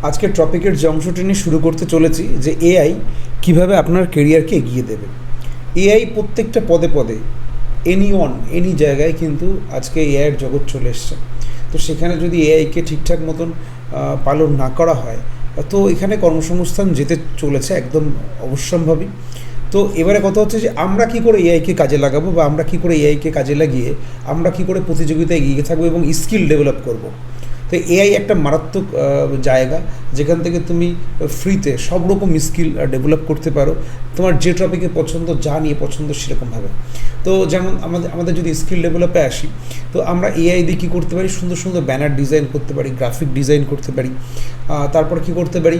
আজকের টপিকের যে অংশটি নিয়ে শুরু করতে চলেছি যে এআই কিভাবে আপনার কেরিয়ারকে এগিয়ে দেবে। এআই প্রত্যেকটা পদে পদে এনি জায়গায় কিন্তু আজকে এআইয়ের জগৎ চলে এসছে। তো সেখানে যদি এআইকে ঠিকঠাক মতন পালন না করা হয় তো এখানে কর্মসংস্থান যেতে চলেছে একদম অবশ্যম্ভাবী। তো এবারে কথা হচ্ছে যে আমরা কী করে এআইকে কাজে লাগাবো বা আমরা কী করে এআইকে কাজে লাগিয়ে আমরা কী করে প্রতিযোগিতায় এগিয়ে থাকবো এবং স্কিল ডেভেলপ করব। তো এআই একটা মারাত্মক জায়গা যেখান থেকে তুমি ফ্রিতে সব রকম স্কিল ডেভেলপ করতে পারো, তোমার যে টপিকে পছন্দ, যা নিয়ে পছন্দ সেরকমভাবে। তো যেমন আমাদের যদি স্কিল ডেভেলপে আসি, তো আমরা এআই দিয়ে কী করতে পারি, সুন্দর সুন্দর ব্যানার ডিজাইন করতে পারি, গ্রাফিক ডিজাইন করতে পারি। তারপর কী করতে পারি,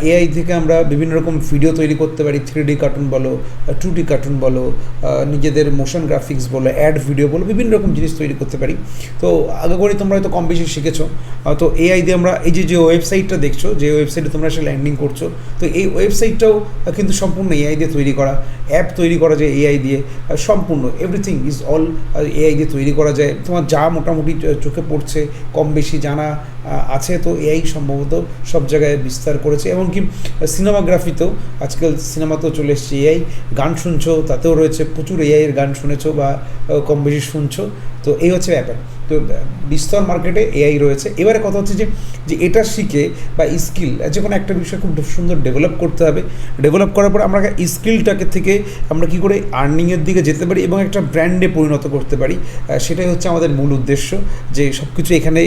এআই থেকে আমরা বিভিন্ন রকম ভিডিও তৈরি করতে পারি, 3D কার্টুন বলো, 2D কার্টুন বলো, নিজেদের মোশন গ্রাফিক্স বলো, অ্যাড ভিডিও বলো, বিভিন্ন রকম জিনিস তৈরি করতে পারি। তো আগে করে তোমরা হয়তো কম বেশি শিখেছো। তো এআই দিয়ে আমরা এই যে ওয়েবসাইটটা দেখছো, যে ওয়েবসাইটে তোমরা সে ল্যান্ডিং করছো, তো এই ওয়েবসাইটটাও কিন্তু সম্পূর্ণ এআই দিয়ে তৈরি করা। অ্যাপ তৈরি করা যায় এআই দিয়ে, সম্পূর্ণ এভরিথিং ইজ অল এআই দিয়ে তৈরি করা যায়। তোমার যা মোটামুটি চোখে পড়ছে কম বেশি জানা আছে, তো এআই সম্ভবত সব জায়গায় বিস্তার করেছে। এমনকি সিনেমাগ্রাফিতেও আজকাল সিনেমাতেও চলে এসছে এআই। গান শুনছো তাতেও রয়েছে প্রচুর এআইয়ের গান শুনেছো বা কম বেশি শুনছো। তো এই হচ্ছে ব্যাপার। তো বিস্তর মার্কেটে এআই রয়েছে। এবারে কথা হচ্ছে যে এটা শিখে বা স্কিল, যে কোনো একটা বিষয় খুব সুন্দর ডেভেলপ করতে হবে। ডেভেলপ করার পর আমরা স্কিলটাকে থেকে আমরা কী করে আর্নিংয়ের দিকে যেতে পারি এবং একটা ব্র্যান্ডে পরিণত করতে পারি, সেটাই হচ্ছে আমাদের মূল উদ্দেশ্য। যে সব কিছু এখানে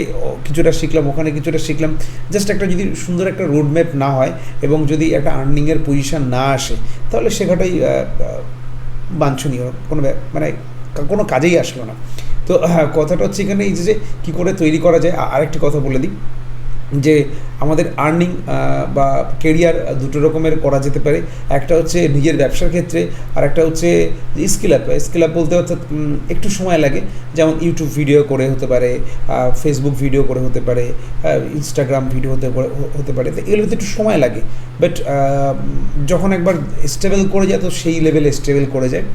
কিছুটা শিখলাম, ওখানে কিছুটা শিখলাম, জাস্ট একটা যদি সুন্দর একটা রোডম্যাপ না হয় এবং যদি একটা আর্নিংয়ের পজিশান না আসে, তাহলে শেখাটাই বাঞ্ছনীয়, কোনো কাজেই আসলো না। তো কথাটা হচ্ছে এখানে এই যে কী করে তৈরি করা যায়। আরেকটি কথা বলে দিই যে আমাদের আর্নিং বা কেরিয়ার দুটো রকমের করা যেতে পারে। একটা হচ্ছে নিজের ব্যবসার ক্ষেত্রে, আর একটা হচ্ছে স্কিল আপ বলতে অর্থাৎ একটু সময় লাগে, যেমন ইউটিউব ভিডিও করে হতে পারে, ফেসবুক ভিডিও করে হতে পারে, ইনস্টাগ্রাম ভিডিও হতে পারে। তো এগুলোতে একটু সময় লাগে, বাট যখন একবার স্টেবল করে যায় তো সেই লেভেলে স্টেবল করে যায়।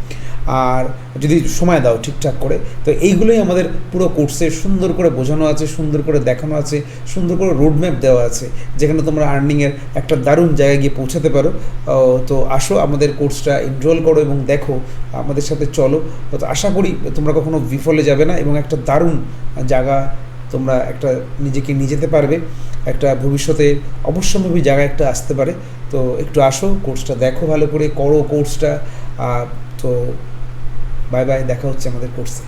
আর যদি সময় দাও ঠিকঠাক করে, তো এইগুলোই আমাদের পুরো কোর্সে সুন্দর করে বোঝানো আছে, সুন্দর করে দেখানো আছে, সুন্দর করে রোডম্যাপ দেওয়া আছে, যেখানে তোমরা আর্নিংয়ের একটা দারুণ জায়গায় গিয়ে পৌঁছাতে পারো। তো আসো আমাদের কোর্সটা এনরোল করো এবং দেখো, আমাদের সাথে চলো। তো আশা করি তোমরা কখনো বিফলে যাবে না এবং একটা দারুণ জায়গা তোমরা একটা নিজেকে নিয়ে যেতে পারবে, একটা ভবিষ্যতে অবশ্যম্ভাবী জায়গায় একটা আসতে পারে। তো একটু আসো, কোর্সটা দেখো, ভালো করে করো কোর্সটা। তো বাই বাই, দেখা হচ্ছে আমাদের কোর্সে।